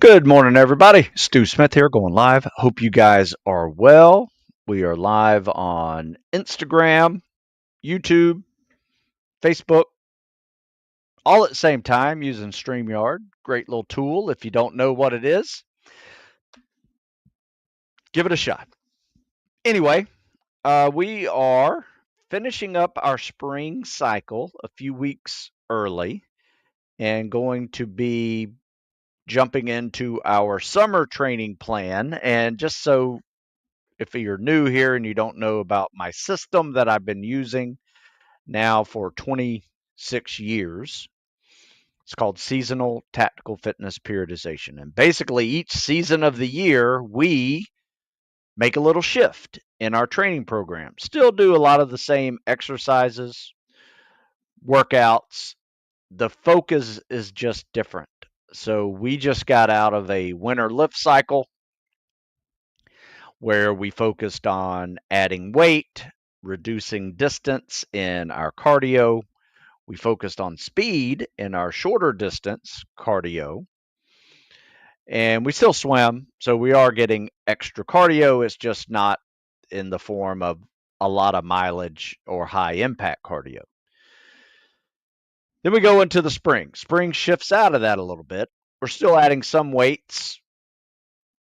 Good morning, everybody. Stu Smith here, going live. Hope you guys are well. We are live on Instagram, YouTube, Facebook, all at the same time using StreamYard. Great little tool. If you don't know what it is, give it a shot. Anyway, we are finishing up our spring cycle a few weeks early and going to be jumping into our summer training plan. And just so if you're new here and you don't know about my system that I've been using now for 26 years, it's called Seasonal Tactical FItness Periodization. And basically, each season of the year, we make a little shift in our training program. Still do a lot of the same exercises, workouts. The focus is just different. So we just got out of a winter lift cycle where we focused on adding weight, reducing distance in our cardio. We focused on speed in our shorter distance cardio. And we still swim, so we are getting extra cardio. It's just not in the form of a lot of mileage or high impact cardio. Then we go into the spring. Spring shifts out of that a little bit. We're still adding some weights,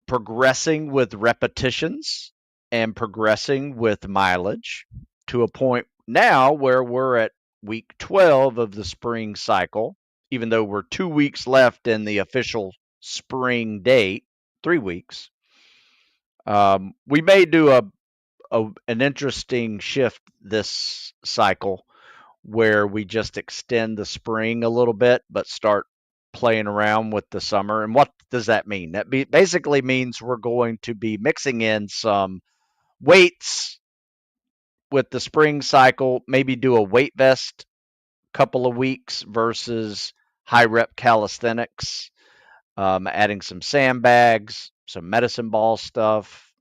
progressing with repetitions and progressing with mileage to a point now where we're at week 12 of the spring cycle, even though we're 2 weeks left in the official spring date, 3 weeks. We may do an interesting shift this cycle where we just extend the spring a little bit, but start playing around with the summer. And what does that mean? That basically means we're going to be mixing in some weights with the spring cycle, maybe do a weight vest couple of weeks versus high rep calisthenics, adding some sandbags, some medicine ball stuff,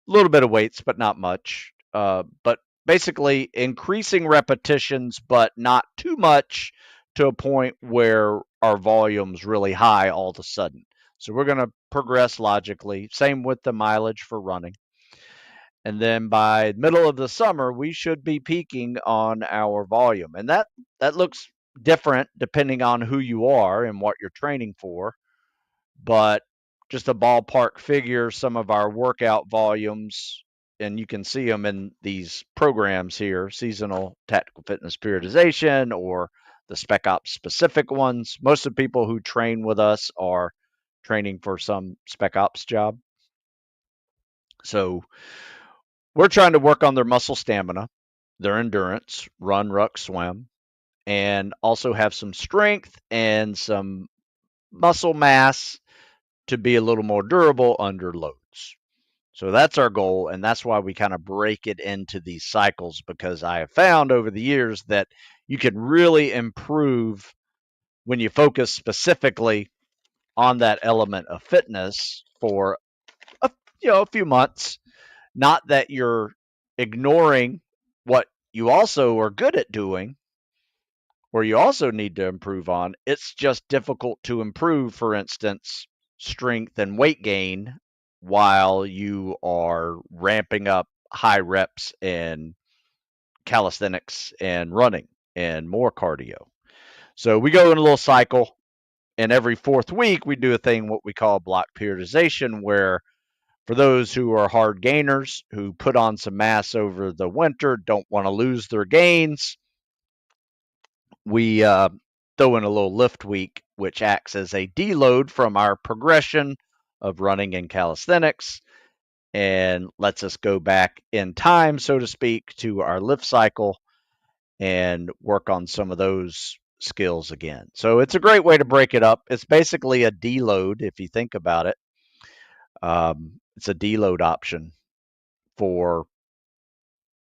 a little bit of weights, but not much. But basically increasing repetitions, but not too much to a point where our volume's really high all of a sudden. So we're going to progress logically. Same with the mileage for running. And then by middle of the summer, we should be peaking on our volume. And that looks different depending on who you are and what you're training for. But just a ballpark figure, some of our workout volumes, and you can see them in these programs here, Seasonal Tactical FItness Periodization or the Spec Ops specific ones. Most of the people who train with us are training for some Spec Ops job. So we're trying to work on their muscle stamina, their endurance, run, ruck, swim, and also have some strength and some muscle mass to be a little more durable under loads. So that's our goal, and that's why we kind of break it into these cycles, because I have found over the years that you can really improve when you focus specifically on that element of fitness for a few months. Not that you're ignoring what you also are good at doing or you also need to improve on. It's just difficult to improve, for instance, strength and weight gain while you are ramping up high reps in calisthenics and running and more cardio. So we go in a little cycle, and every fourth week we do a thing what we call block periodization, where for those who are hard gainers, who put on some mass over the winter, don't want to lose their gains, we throw in a little lift week, which acts as a deload from our progression of running and calisthenics and lets us go back in time, so to speak, to our lift cycle and work on some of those skills again. So it's a great way to break it up. It's basically a deload if you think about it. It's a deload option for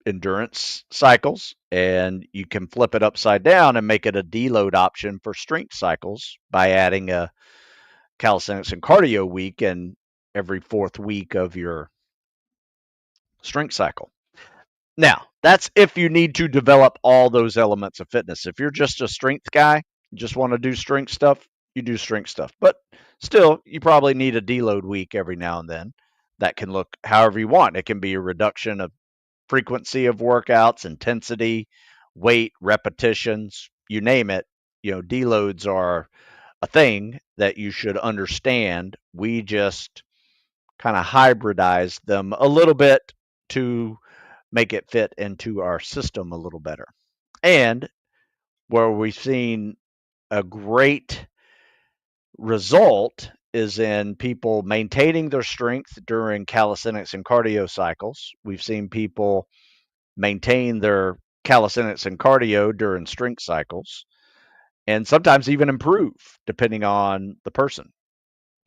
endurance cycles, and you can flip it upside down and make it a deload option for strength cycles by adding a calisthenics and cardio week in every fourth week of your strength cycle. Now, that's if you need to develop all those elements of fitness. If you're just a strength guy, you just want to do strength stuff, you do strength stuff. But still, you probably need a deload week every now and then. That can look however you want. It can be a reduction of frequency of workouts, intensity, weight, repetitions, you name it. Deloads are a thing that you should understand. We just kind of hybridize them a little bit to make it fit into our system a little better. And where we've seen a great result is in people maintaining their strength during calisthenics and cardio cycles. We've seen people maintain their calisthenics and cardio during strength cycles, and sometimes even improve depending on the person.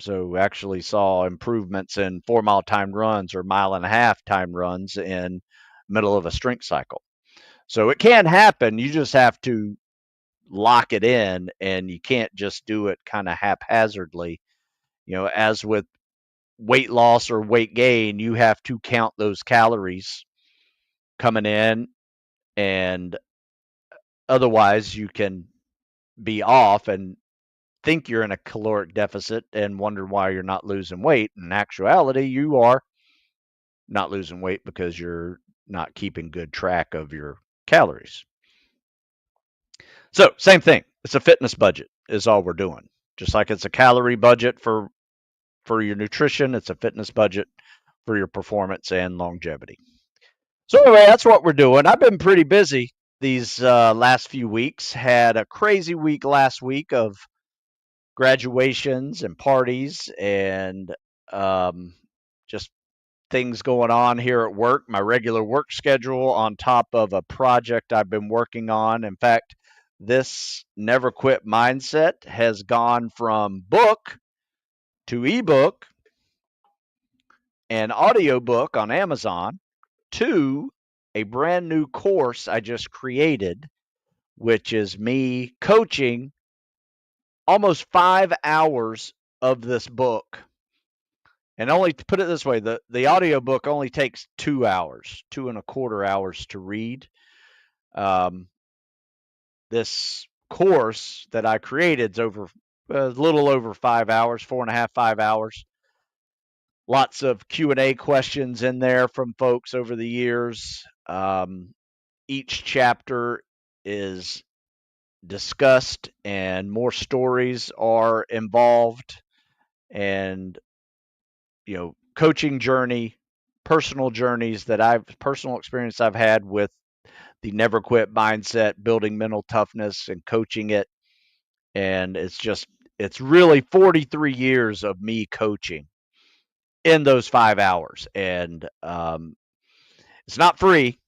So we actually saw improvements in 4 mile timed runs or mile and a half timed runs in middle of a strength cycle. So it can happen. You just have to lock it in, and you can't just do it kind of haphazardly. As with weight loss or weight gain, you have to count those calories coming in, and otherwise you can be off and think you're in a caloric deficit and wonder why you're not losing weight. In actuality, you are not losing weight because you're not keeping good track of your calories. So, same thing. It's a fitness budget is all we're doing. Just like it's a calorie budget for your nutrition, it's a fitness budget for your performance and longevity. So anyway, that's what we're doing. I've been pretty busy these last few weeks. Had a crazy week last week of graduations and parties and just things going on here at work, my regular work schedule on top of a project I've been working on. In fact, this never quit mindset has gone from book to ebook and audiobook on Amazon to a brand new course I just created, which is me coaching almost 5 hours of this book. And only to put it this way, the audiobook only takes 2 hours, 2.25 hours to read. This course that I created is over a little over 5 hours, 4.5, 5 hours. Lots of Q&A questions in there from folks over the years. Each chapter is discussed and more stories are involved, and coaching journey, personal journeys personal experience I've had with the never quit mindset, building mental toughness and coaching it. And it's really 43 years of me coaching in those 5 hours. And it's not free,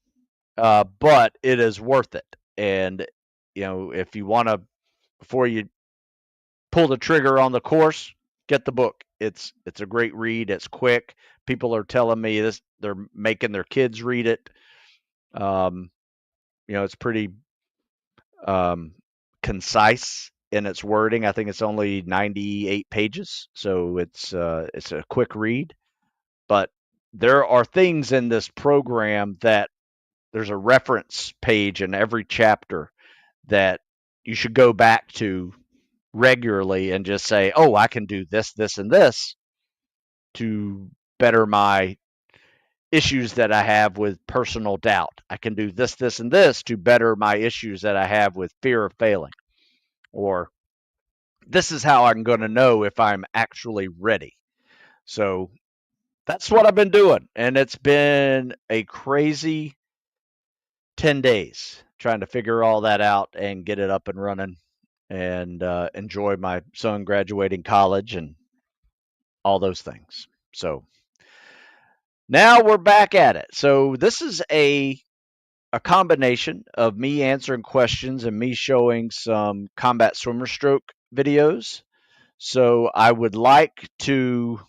but it is worth it. And, if you want to, before you pull the trigger on the course, get the book. It's a great read. It's quick. People are telling me this; they're making their kids read it. It's pretty concise in its wording. I think it's only 98 pages, so it's a quick read. But there are things in this program that there's a reference page in every chapter that you should go back to regularly and just say, oh, I can do this, this, and this to better my issues that I have with personal doubt. I can do this, this, and this to better my issues that I have with fear of failing. Or this is how I'm going to know if I'm actually ready. So that's what I've been doing. And it's been a crazy 10 days trying to figure all that out and get it up and running and enjoy my son graduating college and all those things. So now we're back at it. So this is a combination of me answering questions and me showing some combat swimmer stroke videos. So I would like to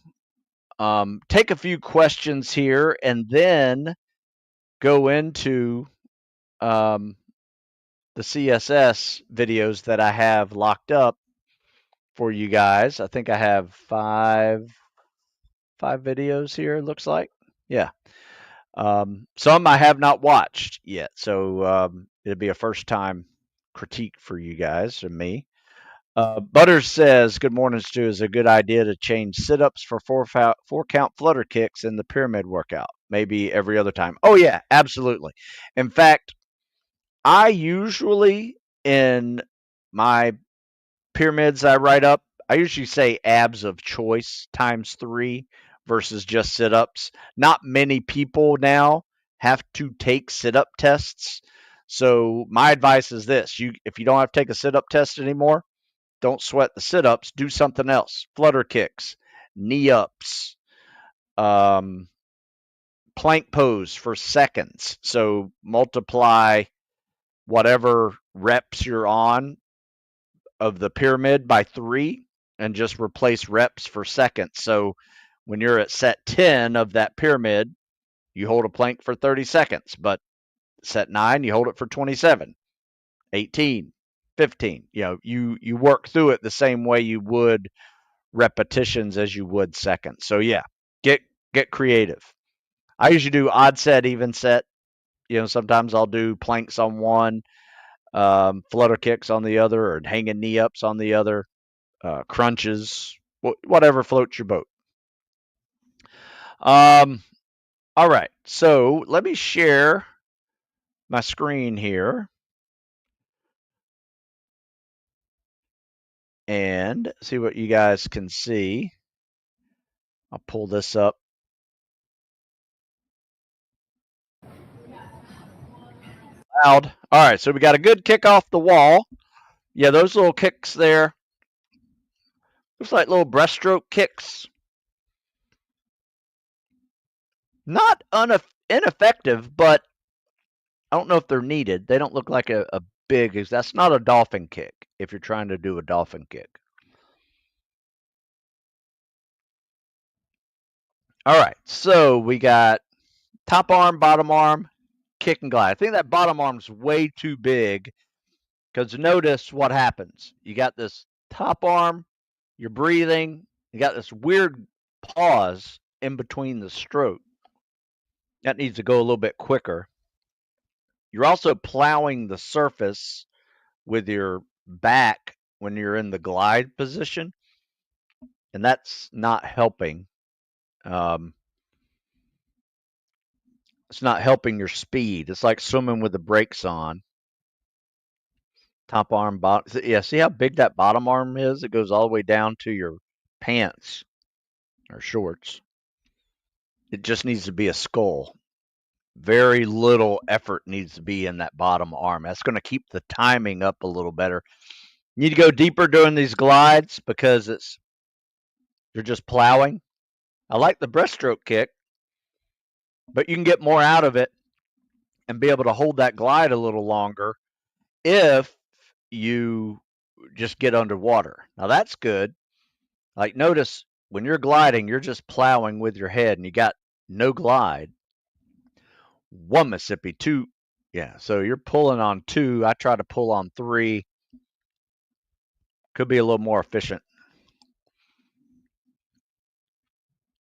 take a few questions here and then go into the CSS videos that I have locked up for you guys. I think I have five videos here, it looks like. Yeah. Some I have not watched yet, so it'll be a first time critique for you guys and me. Butters says, "Good morning, Stu. Is a good idea to change sit-ups for four count flutter kicks in the pyramid workout, maybe every other time." Oh yeah, absolutely. In fact, I usually in my pyramids I write up, I usually say abs of choice times 3 versus just sit-ups. Not many people now have to take sit-up tests. So my advice is this: if you don't have to take a sit-up test anymore, don't sweat the sit-ups. Do something else. Flutter kicks, knee ups, um, plank pose for seconds. So multiply whatever reps you're on of the pyramid by 3 and just replace reps for seconds. So when you're at set 10 of that pyramid, you hold a plank for 30 seconds, but set 9, you hold it for 27, 18, 15. You work through it the same way you would repetitions as you would seconds. So yeah, get creative. I usually do odd set, even set. Sometimes I'll do planks on one, flutter kicks on the other, or hanging knee ups on the other, crunches, whatever floats your boat. Um, all right, so let me share my screen here and see what you guys can see. I'll pull this up. Loud. All right, so we got a good kick off the wall. Yeah, those little kicks there, looks like little breaststroke kicks. Not ineffective, but I don't know if they're needed. They don't look like a big. That's not a dolphin kick if you're trying to do a dolphin kick. All right, so we got top arm, bottom arm, kick and glide. I think that bottom arm's way too big because notice what happens. You got this top arm, you're breathing, you got this weird pause in between the stroke. That needs to go a little bit quicker. You're also plowing the surface with your back when you're in the glide position, and that's not helping. Um, it's not helping your speed. It's like swimming with the brakes on. Top arm, bottom. Yeah, see how big that bottom arm is? It goes all the way down to your pants or shorts. It just needs to be a skull. Very little effort needs to be in that bottom arm. That's going to keep the timing up a little better. You need to go deeper during these glides because you're just plowing. I like the breaststroke kick, but you can get more out of it and be able to hold that glide a little longer if you just get underwater. Now that's good. Like notice when you're gliding, you're just plowing with your head and you got no glide. 1 Mississippi, 2. Yeah, so you're pulling on 2. I try to pull on 3. Could be a little more efficient.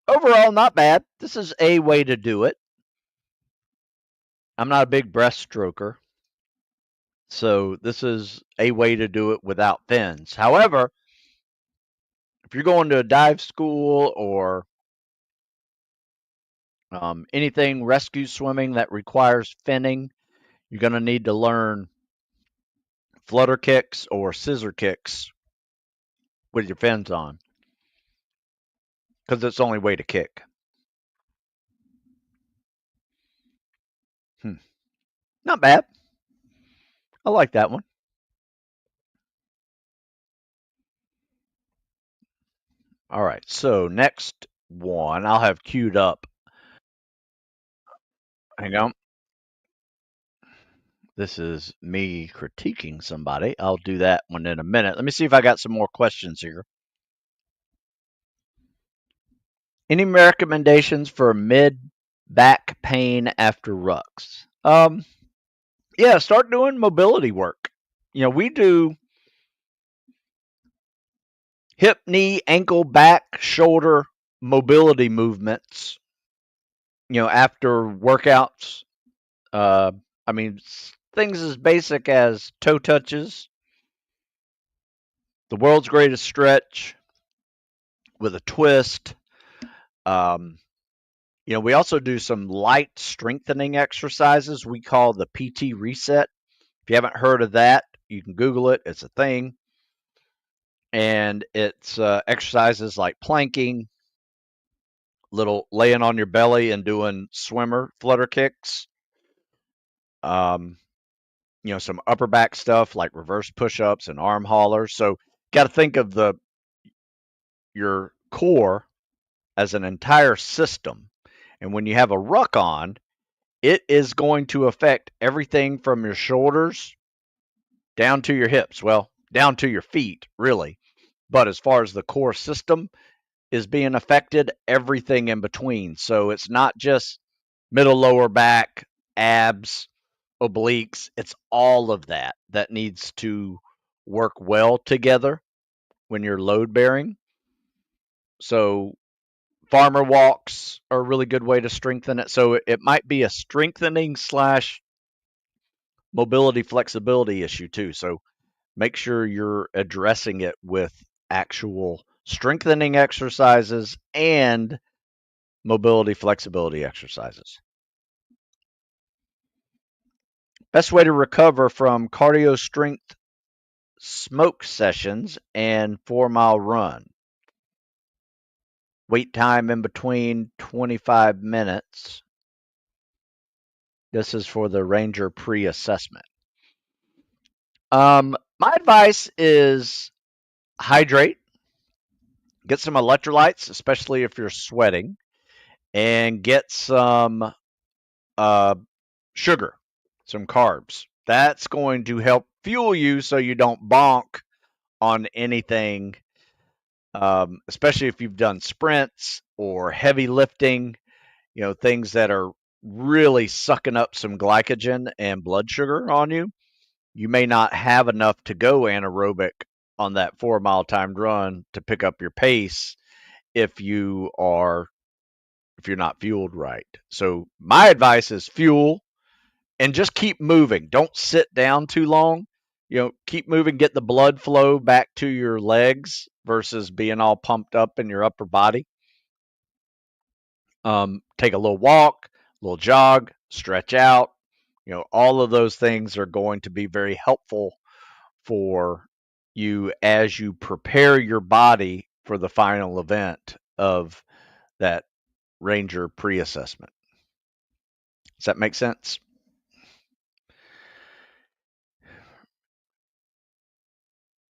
Overall, not bad. This is a way to do it. I'm not a big breaststroker, so this is a way to do it without fins. However, if you're going to a dive school or anything rescue swimming that requires finning, you're going to need to learn flutter kicks or scissor kicks with your fins on because it's the only way to kick. Not bad. I like that one. All right, so next one I'll have queued up. Hang on. This is me critiquing somebody. I'll do that one in a minute. Let me see if I got some more questions here. Any recommendations for mid back pain after rucks? Yeah, start doing mobility work. We do hip, knee, ankle, back, shoulder mobility movements. After workouts. Uh, I mean, things as basic as toe touches, the world's greatest stretch with a twist. Um, we also do some light strengthening exercises we call the PT reset. If you haven't heard of that, you can Google it. It's a thing. And it's exercises like planking, little laying on your belly and doing swimmer flutter kicks. Um, some upper back stuff like reverse push-ups and arm haulers. So got to think of your core as an entire system. And when you have a ruck on, it is going to affect everything from your shoulders down to your hips. Well, down to your feet, really. But as far as the core system is being affected, everything in between. So it's not just middle lower back, abs, obliques. It's all of that needs to work well together when you're load bearing. So farmer walks are a really good way to strengthen it. So it might be a strengthening slash mobility flexibility issue too. So make sure you're addressing it with actual strengthening exercises and mobility flexibility exercises. Best way to recover from cardio strength smoke sessions and 4-mile run. Wait time in between 25 minutes. This is for the Ranger pre-assessment. My advice is hydrate, get some electrolytes, especially if you're sweating, and get some sugar, some carbs. That's going to help fuel you so you don't bonk on anything, especially if you've done sprints or heavy lifting, things that are really sucking up some glycogen and blood sugar on you. You may not have enough to go anaerobic on that 4-mile timed run to pick up your pace if you're not fueled right. So my advice is fuel and just keep moving. Don't sit down too long. Keep moving, get the blood flow back to your legs versus being all pumped up in your upper body. Take a little walk, a little jog, stretch out. All of those things are going to be very helpful for you as you prepare your body for the final event of that Ranger pre-assessment. Does that make sense?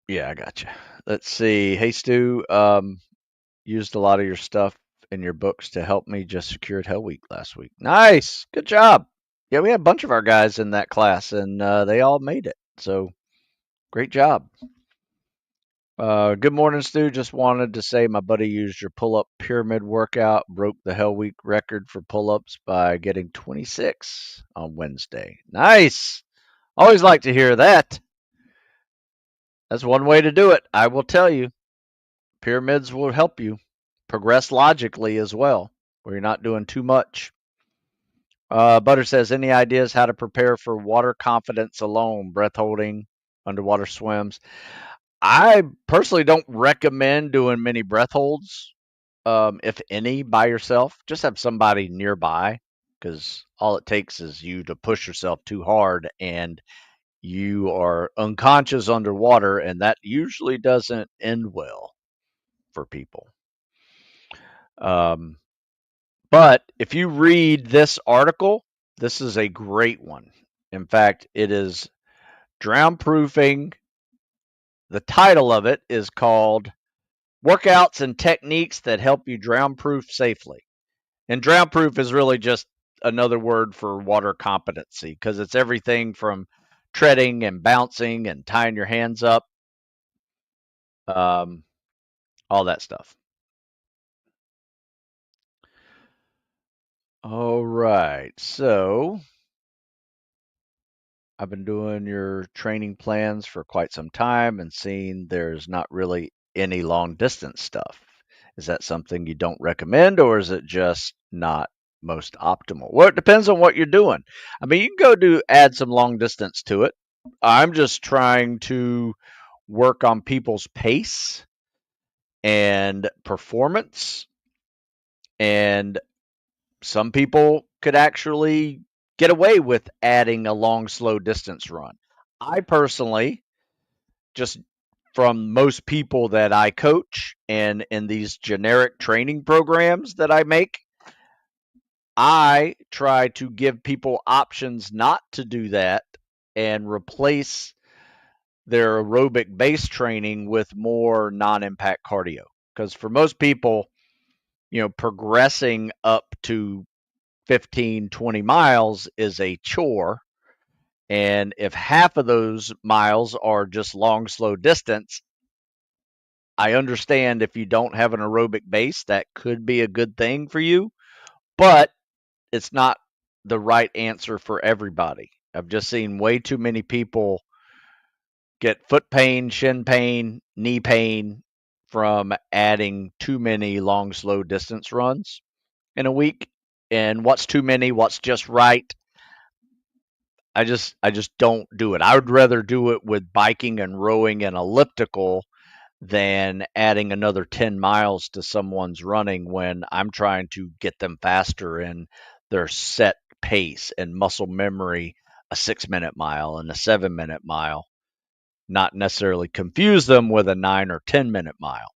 Yeah, I got you. Let's see. Hey, Stu, used a lot of your stuff in your books to help me. Just secured Hell Week last week. Nice. Good job. Yeah, we had a bunch of our guys in that class, and they all made it. So great job. Good morning, Stu. Just wanted to say my buddy used your pull-up pyramid workout, broke the Hell Week record for pull-ups by getting 26 on Wednesday. Nice. Always like to hear that. That's one way to do it. I will tell you. Pyramids will help you progress logically as well, where you're not doing too much. Butter says, any ideas how to prepare for water confidence alone, breath holding, underwater swims? I personally don't recommend doing many breath holds, if any, by yourself. Just have somebody nearby, because all it takes is you to push yourself too hard and you are unconscious underwater, and that usually doesn't end well for people. But if you read this article, this is a great one. In fact, it is drown proofing. The title of it is called Workouts and Techniques That Help You Drown Proof Safely. And drown proof is really just another word for water competency, because it's everything from treading and bouncing and tying your hands up, all that stuff. All right, so I've been doing your training plans for quite some time and seeing there's not really any long distance stuff. Is that something you don't recommend, or is it just not most optimal? Well, it depends on what you're doing. I mean, you can go add some long distance to it. I'm just trying to work on people's pace and performance. And some people could actually get away with adding a long, slow distance run. I personally, just from most people that I coach and in these generic training programs that I make, I try to give people options not to do that and replace their aerobic base training with more non-impact cardio. Because for most people, progressing up to 15, 20 miles is a chore. And if half of those miles are just long, slow distance, I understand if you don't have an aerobic base, that could be a good thing for you, but it's not the right answer for everybody. I've just seen way too many people get foot pain, shin pain, knee pain from adding too many long, slow distance runs in a week. And what's too many, what's just right, I just don't do it. I would rather do it with biking and rowing and elliptical than adding another 10 miles to someone's running when I'm trying to get them faster in their set pace and muscle memory, a 6-minute mile and a 7-minute mile, not necessarily confuse them with a 9 or 10-minute mile.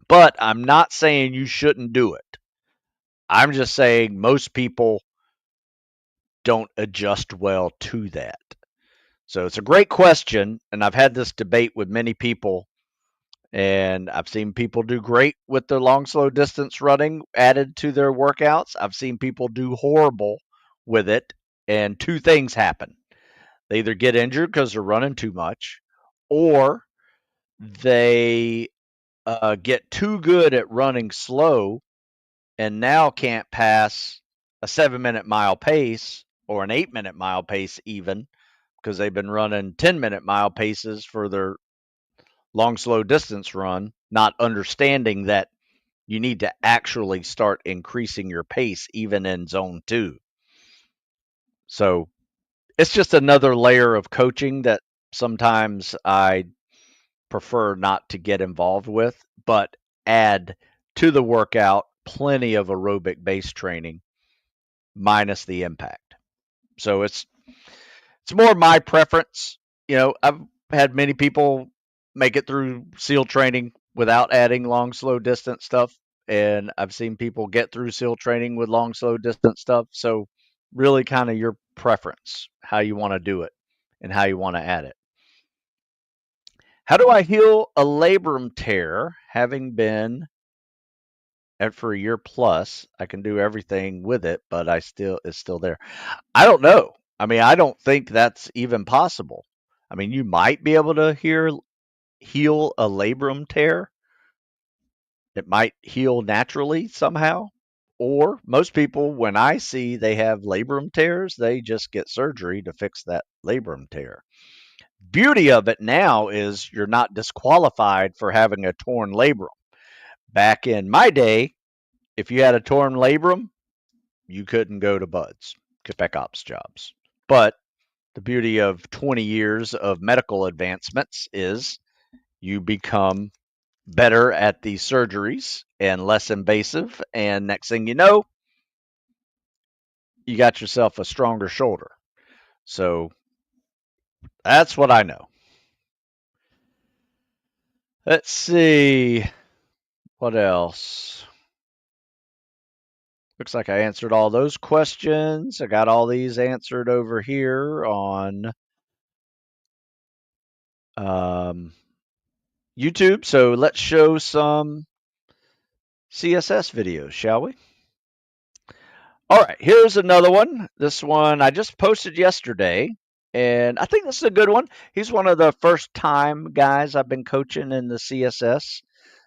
But I'm not saying you shouldn't do it. I'm just saying most people don't adjust well to that. So it's a great question, and I've had this debate with many people, and I've seen people do great with their long, slow distance running added to their workouts. I've seen people do horrible with it, and two things happen. They either get injured because they're running too much, or they get too good at running slow and now can't pass a 7-minute mile pace or an 8-minute mile pace even because they've been running 10-minute mile paces for their long, slow distance run, not understanding that you need to actually start increasing your pace even in zone 2. So it's just another layer of coaching that sometimes I prefer not to get involved with, but add to the workout plenty of aerobic base training minus the impact. So it's more my preference. I've had many people make it through SEAL training without adding long, slow distance stuff. And I've seen people get through SEAL training with long, slow distance stuff. So, really, kind of your preference, how you want to do it and how you want to add it. How do I heal a labrum tear having been for a year plus? I can do everything with it, but it's still there. I don't know. I mean, I don't think that's even possible. I mean, you might be able to heal a labrum tear. It might heal naturally somehow. Or most people, when I see they have labrum tears, they just get surgery to fix that labrum tear. Beauty of it now is you're not disqualified for having a torn labrum. Back in my day, if you had a torn labrum, you couldn't go to BUD/S, spec ops jobs. But the beauty of 20 years of medical advancements is you become better at these surgeries and less invasive. And next thing you know, you got yourself a stronger shoulder. So that's what I know. Let's see. What else? Looks like I answered all those questions. I got all these answered over here on YouTube. So let's show some CSS videos, shall we? All right, here's another one. This one I just posted yesterday, and I think this is a good one. He's one of the first time guys I've been coaching in the CSS.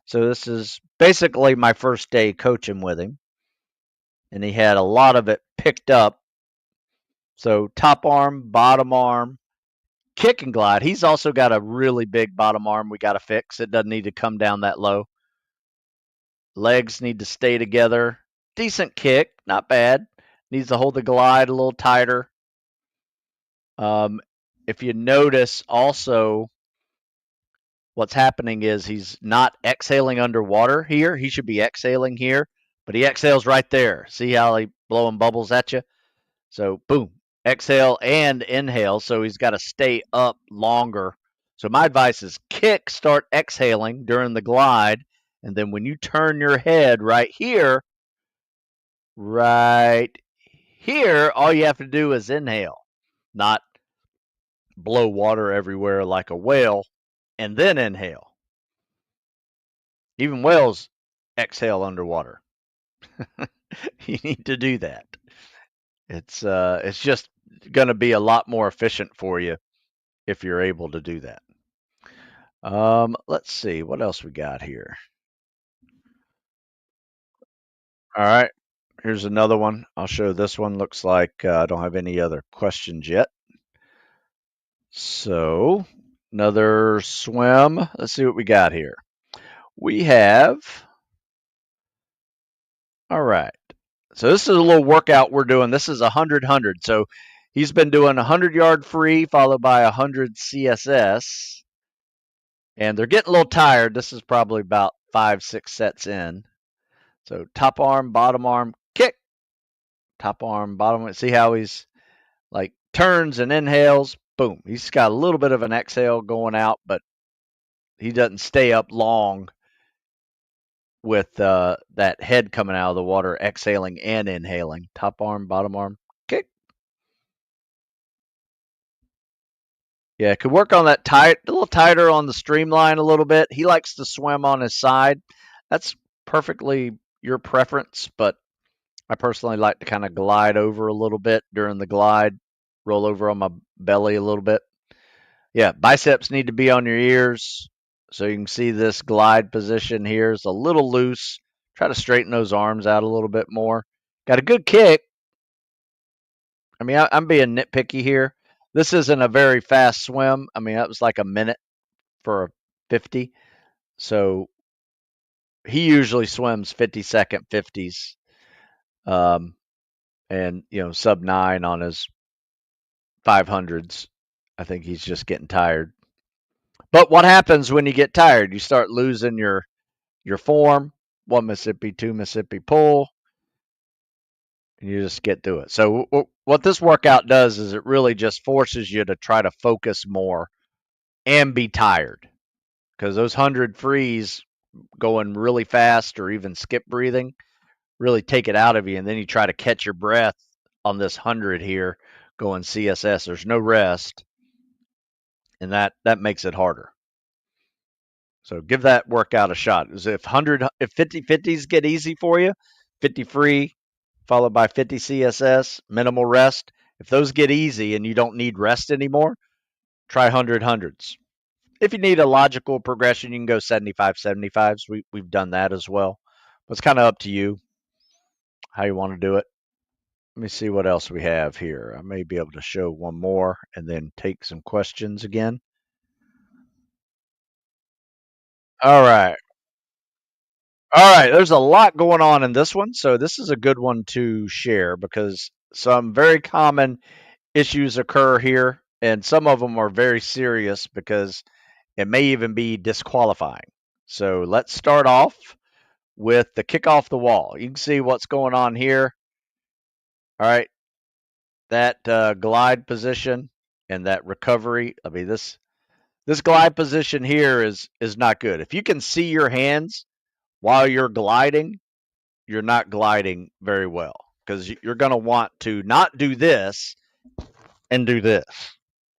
So this is basically my first day coaching with him. And he had a lot of it picked up. So top arm, bottom arm, kick and glide. He's also got a really big bottom arm we got to fix. It doesn't need to come down that low. Legs need to stay together. Decent kick, not bad. Needs to hold the glide a little tighter. If you notice also, what's happening is he's not exhaling underwater here. He should be exhaling here, but he exhales right there. See how he blowing bubbles at you? So boom, exhale and inhale. So he's got to stay up longer. So my advice is kick, start exhaling during the glide. And then when you turn your head right here, all you have to do is inhale, not blow water everywhere like a whale and then inhale. Even whales exhale underwater. You need to do that. It's just going to be a lot more efficient for you if you're able to do that. Let's see what else we got here. All right, here's another one. I'll show this one. Looks like I don't have any other questions yet. So another swim. Let's see what we got here. We have, all right. So this is a little workout we're doing. This is 100-100. So he's been doing 100-yard free followed by 100 CSS. And they're getting a little tired. This is probably about 5-6 sets in. So top arm, kick. Top arm, bottom. See how he's like turns and inhales. Boom. He's got a little bit of an exhale going out, but he doesn't stay up long with that head coming out of the water, exhaling and inhaling. Top arm, bottom arm, kick. Yeah, could work on that a little tighter on the streamline a little bit. He likes to swim on his side. That's perfectly your preference, but I personally like to kind of glide over a little bit during the glide, roll over on my belly a little bit. Yeah, biceps need to be on your ears. So you can see this glide position here is a little loose. Try to straighten those arms out a little bit more. Got a good kick. I mean, I'm being nitpicky here. This isn't a very fast swim. I mean, that was like a minute for a 50. So he usually swims 50-second 50s. And, sub 9 on his 500s. I think he's just getting tired. But what happens when you get tired? You start losing your form. 1 Mississippi, 2 Mississippi pull. And you just get through it. So what this workout does is it really just forces you to try to focus more and be tired. Because those 100 frees going really fast or even skip breathing really take it out of you. And then you try to catch your breath on this 100 here going CSS. There's no rest. And that makes it harder. So give that workout a shot. If 50-50s get easy for you, 50 free followed by 50 CSS, minimal rest. If those get easy and you don't need rest anymore, try 100-100s. If you need a logical progression, you can go 75-75s. We've done that as well. But it's kind of up to you how you want to do it. Let me see what else we have here. I may be able to show one more and then take some questions again. All right. All right, there's a lot going on in this one, so this is a good one to share because some very common issues occur here, and some of them are very serious because it may even be disqualifying. So let's start off with the kick off the wall. You can see what's going on here. All right, that glide position and that recovery. I mean, this glide position here is not good. If you can see your hands while you're gliding, you're not gliding very well because you're going to want to not do this and do this,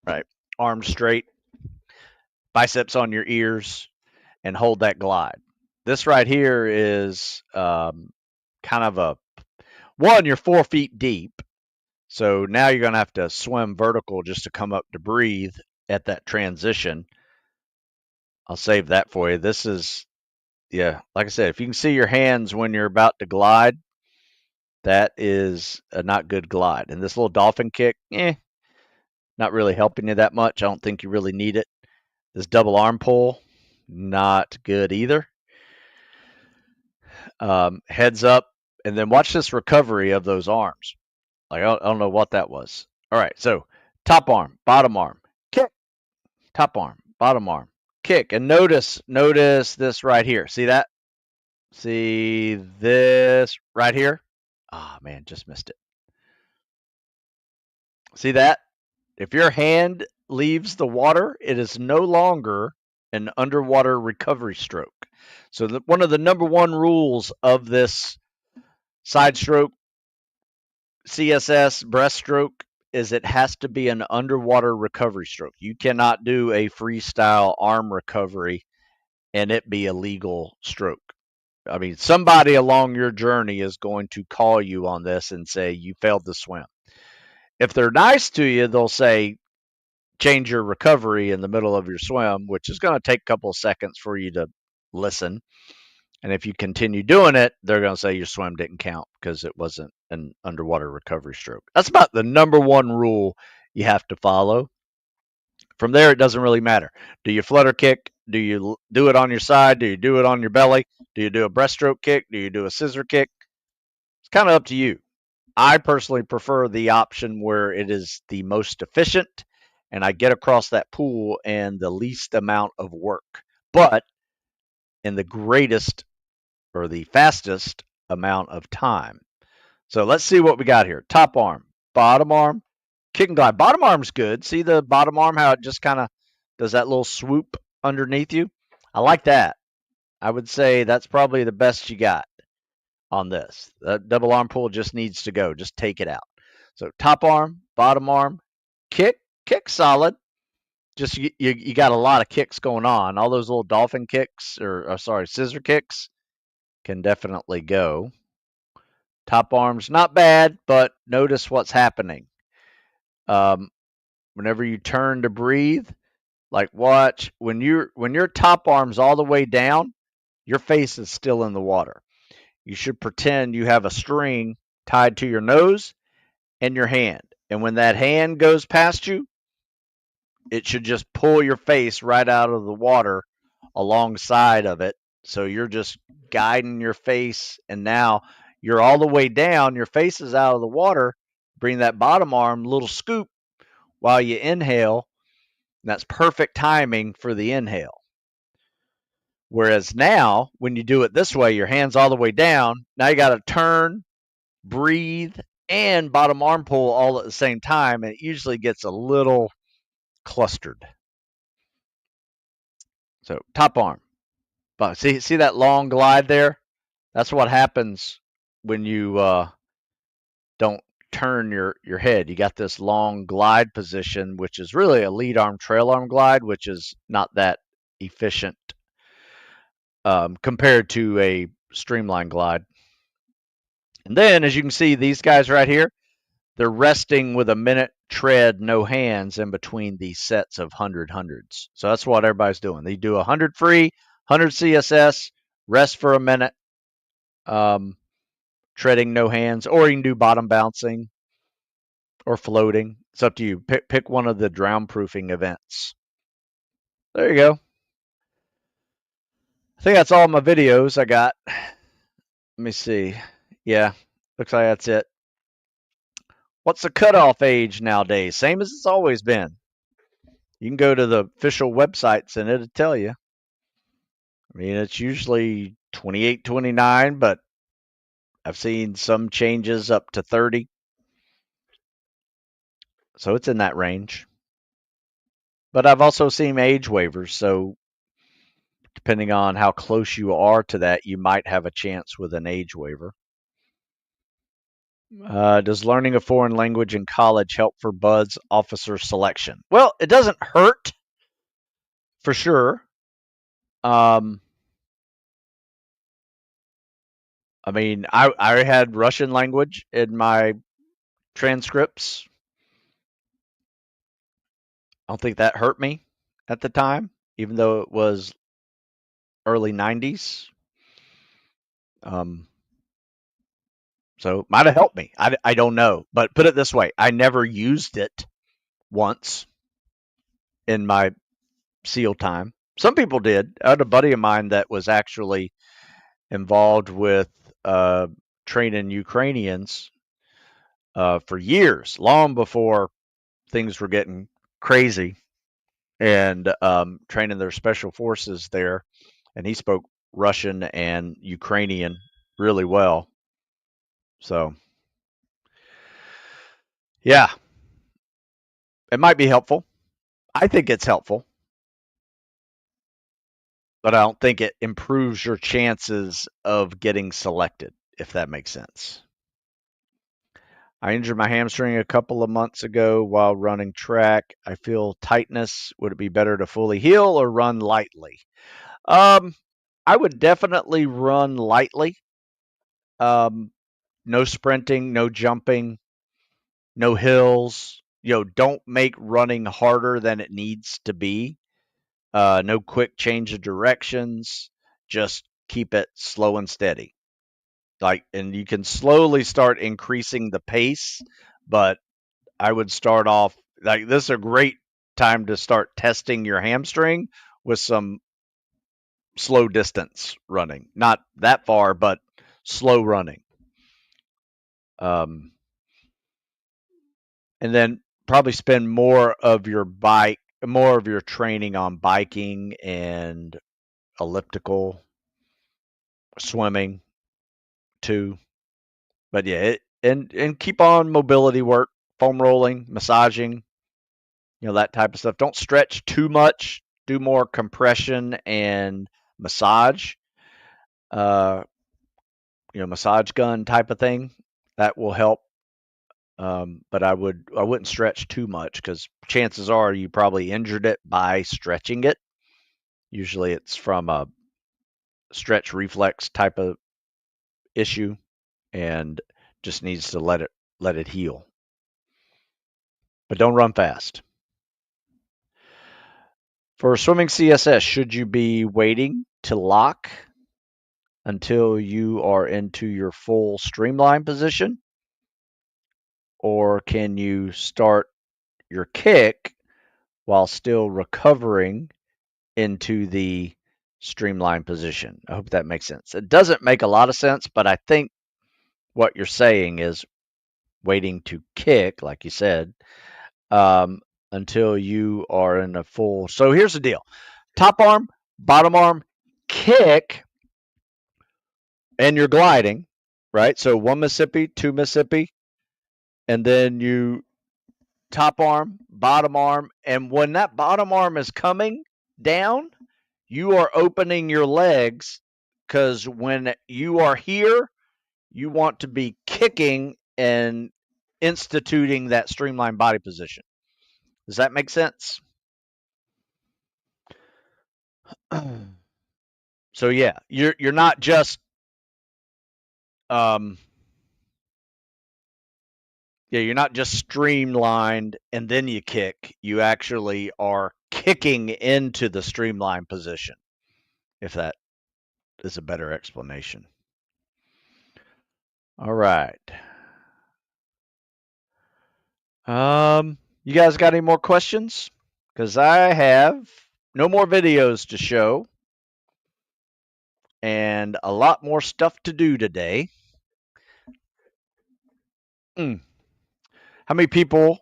right? Arms straight, biceps on your ears, and hold that glide. This right here is kind of you're 4 feet deep. So now you're going to have to swim vertical just to come up to breathe at that transition. I'll save that for you. This is, like I said, if you can see your hands when you're about to glide, that is a not good glide. And this little dolphin kick, not really helping you that much. I don't think you really need it. This double arm pull, not good either. Heads up, and then watch this recovery of those arms. Like, I don't know what that was. All right, so top arm, bottom arm, kick. Top arm, bottom arm, kick. And notice this right here. See that? See this right here? Ah, oh, man, just missed it. See that? If your hand leaves the water, it is no longer an underwater recovery stroke. So one of the number one rules of this side stroke, CSS, breaststroke is it has to be an underwater recovery stroke. You cannot do a freestyle arm recovery and it be a legal stroke. I mean, somebody along your journey is going to call you on this and say you failed to swim. If they're nice to you, they'll say change your recovery in the middle of your swim, which is going to take a couple of seconds for you to listen. And if you continue doing it, they're going to say your swim didn't count because it wasn't an underwater recovery stroke. That's about the number one rule you have to follow. From there, it doesn't really matter. Do you flutter kick? Do you do it on your side? Do you do it on your belly? Do you do a breaststroke kick? Do you do a scissor kick? It's kind of up to you. I personally prefer the option where it is the most efficient and I get across that pool in the least amount of work, but in the greatest or the fastest amount of time. So let's see what we got here. Top arm, bottom arm, kick and glide. Bottom arm's good. See the bottom arm, how it just kind of does that little swoop underneath you? I like that. I would say that's probably the best you got on this. That double arm pull just needs to go. Just take it out. So top arm, bottom arm, kick solid. Just you got a lot of kicks going on. All those little dolphin kicks or sorry, scissor kicks can definitely go. Top arm's not bad, but notice what's happening. Whenever you turn to breathe, like watch when your top arm's all the way down, your face is still in the water. You should pretend you have a string tied to your nose and your hand. And when that hand goes past you, it should just pull your face right out of the water alongside of it. So you're just guiding your face, and now you're all the way down. Your face is out of the water. Bring that bottom arm, little scoop while you inhale. That's perfect timing for the inhale. Whereas now, when you do it this way, your hand's all the way down. Now you got to turn, breathe, and bottom arm pull all at the same time, and it usually gets a little clustered. So top arm. But see that long glide there? That's what happens when you don't turn your head. You got this long glide position, which is really a lead arm trail arm glide, which is not that efficient compared to a streamline glide. And then, as you can see, these guys right here, they're resting with a minute tread, no hands in between these sets of 100 hundreds. So that's what everybody's doing. They do 100 free, 100 CSS, rest for a minute, treading no hands, or you can do bottom bouncing or floating. It's up to you. Pick one of the drown proofing events. There you go. I think that's all my videos I got. Let me see. Yeah, looks like that's it. What's the cutoff age nowadays? Same as it's always been. You can go to the official websites and it'll tell you. I mean, it's usually 28, 29, but I've seen some changes up to 30. So it's in that range. But I've also seen age waivers. So depending on how close you are to that, you might have a chance with an age waiver. Does learning a foreign language in college help for BUD/S officer selection? Well, it doesn't hurt for sure. I mean, I had Russian language in my transcripts. I don't think that hurt me at the time, even though it was early 90s. So it might have helped me. I don't know. But put it this way, I never used it once in my SEAL time. Some people did. I had a buddy of mine that was actually involved with training Ukrainians for years, long before things were getting crazy. and training their special forces there, and he spoke Russian and Ukrainian really well. So, yeah, it might be helpful. I think it's helpful, but I don't think it improves your chances of getting selected, if that makes sense. I injured my hamstring a couple of months ago while running track. I feel tightness. Would it be better to fully heal or run lightly? Um, I would definitely run lightly. No sprinting, no jumping, no hills. Don't make running harder than it needs to be. No quick change of directions. Just keep it slow and steady. And you can slowly start increasing the pace, but I would start off this is a great time to start testing your hamstring with some slow distance running. Not that far, but slow running. Um, and then probably spend more of your training on biking and elliptical swimming too. But yeah, and keep on mobility work, foam rolling, massaging, that type of stuff. Don't stretch too much. Do more compression and massage. Uh, massage gun type of thing. That will help. But I wouldn't stretch too much because chances are you probably injured it by stretching it. Usually it's from a stretch reflex type of issue and just needs to let it heal. But don't run fast. For swimming CSS, should you be waiting to lock until you are into your full streamline position? Or can you start your kick while still recovering into the streamline position? I hope that makes sense. It doesn't make a lot of sense, but I think what you're saying is waiting to kick, like you said, until you are in a full. So here's the deal: top arm, bottom arm, kick, and you're gliding, right? So 1 Mississippi, 2 Mississippi, and then you top arm, bottom arm, and when that bottom arm is coming down, you are opening your legs because when you are here, you want to be kicking and instituting that streamlined body position. Does that make sense? So yeah, you're not just um you're not just streamlined and then you kick. You actually are kicking into the streamlined position, if that is a better explanation. All right. You guys got any more questions? Because I have no more videos to show and a lot more stuff to do today. How many people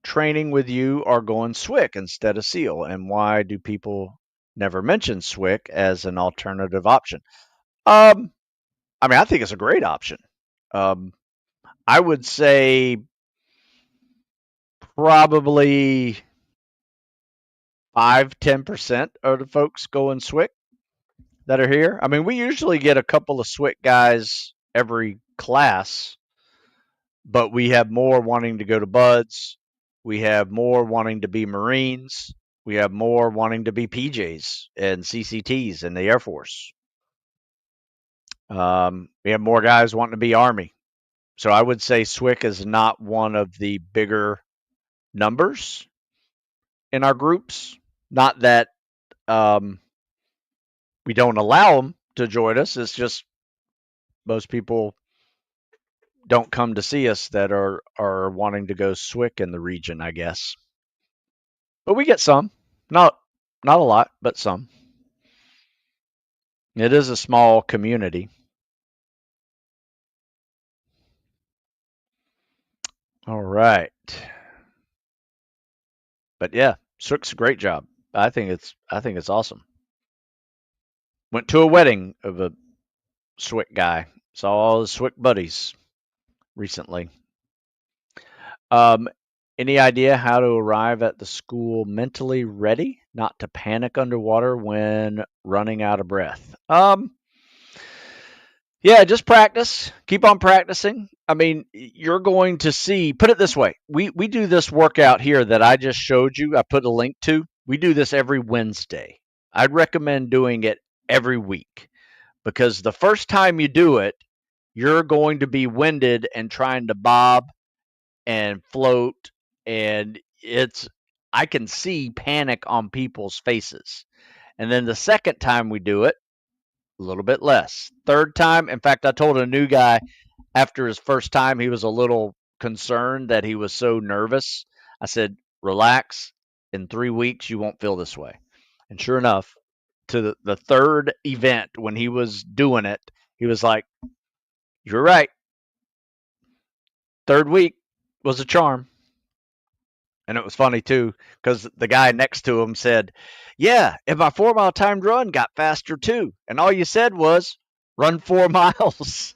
training with you are going SWIC instead of SEAL? And why do people never mention SWIC as an alternative option? I think it's a great option. I would say probably 5-10% of the folks going SWIC that are here. We usually get a couple of SWIC guys every class, but we have more wanting to go to Buds. We have more wanting to be Marines. We have more wanting to be PJs and CCTs in the Air Force. We have more guys wanting to be Army. So I would say SWIC is not one of the bigger numbers in our groups. Not that we don't allow them to join us. It's just most people don't come to see us that are wanting to go SWIC in the region, I guess. But we get some, not a lot, but some. It is a small community. All right. But yeah, SWIC's a great job. I think it's awesome. Went to a wedding of a SWIC guy. Saw all his SWIC buddies recently. Um, any idea how to arrive at the school mentally ready, not to panic underwater when running out of breath? Yeah, just practice. Keep on practicing. I mean, you're going to see, put it this way. We do this workout here that I just showed you. I put a link to. We do this every Wednesday. I'd recommend doing it every week because the first time you do it, you're going to be winded and trying to bob and float, and I can see panic on people's faces. And then the second time we do it, a little bit less. Third time, in fact, I told a new guy after his first time, he was a little concerned that he was so nervous. I said, relax. In 3 weeks, you won't feel this way. And sure enough, to the third event, when he was doing it, he was like, you're right. Third week was a charm. And it was funny too, because the guy next to him said, yeah, and my 4 mile timed run got faster too. And all you said was, run 4 miles.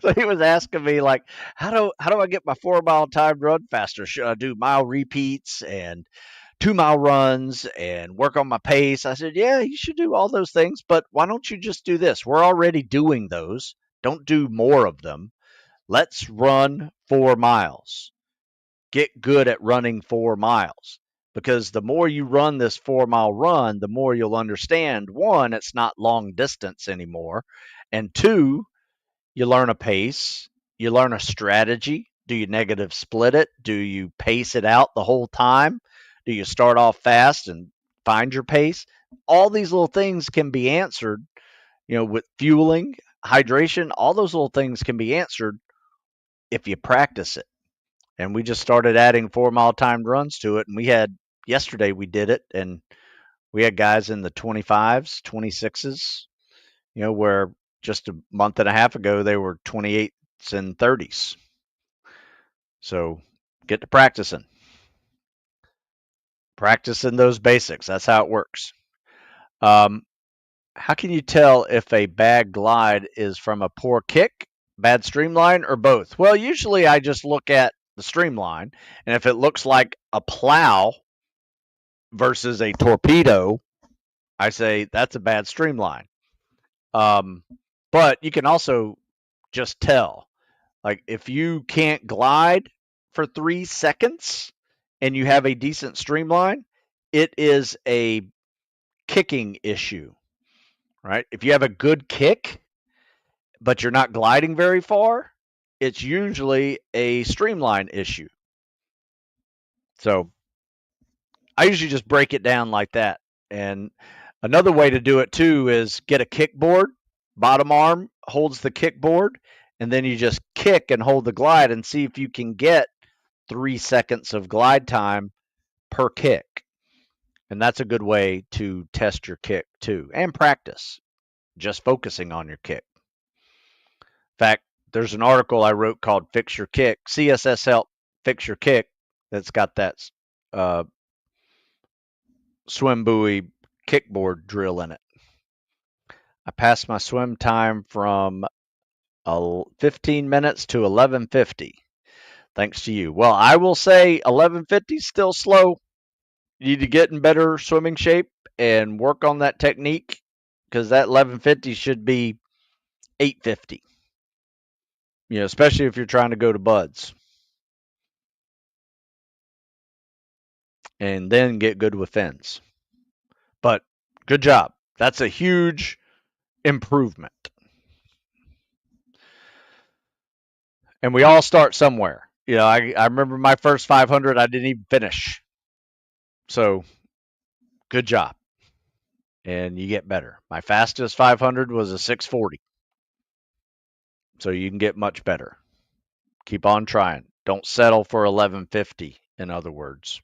So he was asking me like, how do I get my 4 mile timed run faster? Should I do mile repeats and 2 mile runs and work on my pace? I said, yeah, you should do all those things, but why don't you just do this? We're already doing those. Don't do more of them. Let's run 4 miles. Get good at running 4 miles. Because the more you run this 4 mile run, the more you'll understand one, it's not long distance anymore. And two, you learn a pace, you learn a strategy. Do you negative split it? Do you pace it out the whole time? Do you start off fast and find your pace? All these little things can be answered, with fueling, hydration, all those little things can be answered if you practice it. And we just started adding 4 mile timed runs to it. And yesterday we did it, and we had guys in the 25s, 26s, where just a month and a half ago they were 28s and 30s. So get to practicing those basics. That's how it works. How can you tell if a bad glide is from a poor kick, bad streamline, or both? Well, usually I just look at the streamline, and if it looks like a plow versus a torpedo, I say that's a bad streamline. But you can also just tell. Like if you can't glide for 3 seconds and you have a decent streamline, it is a kicking issue, right? If you have a good kick, but you're not gliding very far, it's usually a streamline issue. So I usually just break it down like that. And another way to do it too is get a kickboard, bottom arm holds the kickboard, and then you just kick and hold the glide and see if you can get 3 seconds of glide time per kick. And that's a good way to test your kick too, and practice just focusing on your kick. In fact, there's an article I wrote called Fix Your Kick, CSS Help Fix Your Kick, that's got that swim buoy kickboard drill in it. I passed my swim time from 15 minutes to 11:50. Thanks to you. Well, I will say 11:50 is still slow. You need to get in better swimming shape and work on that technique, because that 11:50 should be 8:50. Especially if you're trying to go to buds. And then get good with fins. But good job. That's a huge improvement. And we all start somewhere. I remember my first 500, I didn't even finish. So good job. And you get better. My fastest 500 was a 640. So you can get much better. Keep on trying. Don't settle for 1150, in other words.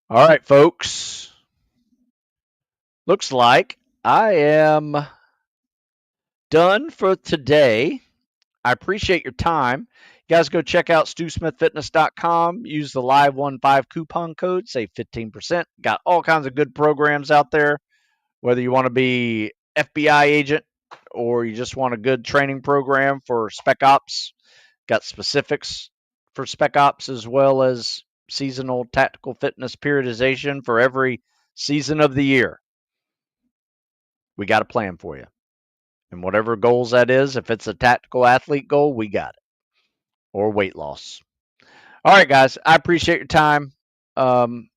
All right, folks. Looks like I am done for today. I appreciate your time. You guys go check out StuSmithFitness.com. Use the Live15 coupon code. Save 15%. Got all kinds of good programs out there. Whether you want to be FBI agent or you just want a good training program for Spec Ops, got specifics for Spec Ops as well as Seasonal Tactical FItness Periodization for every season of the year. We got a plan for you. And whatever goals that is, if it's a tactical athlete goal, we got it. Or weight loss. All right, guys. I appreciate your time. Don't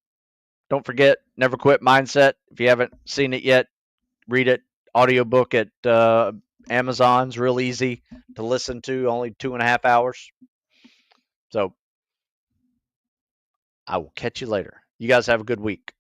forget, Never Quit Mindset. If you haven't seen it yet, read it. Audiobook at Amazon's real easy to listen to, only 2.5 hours. So I will catch you later. You guys have a good week.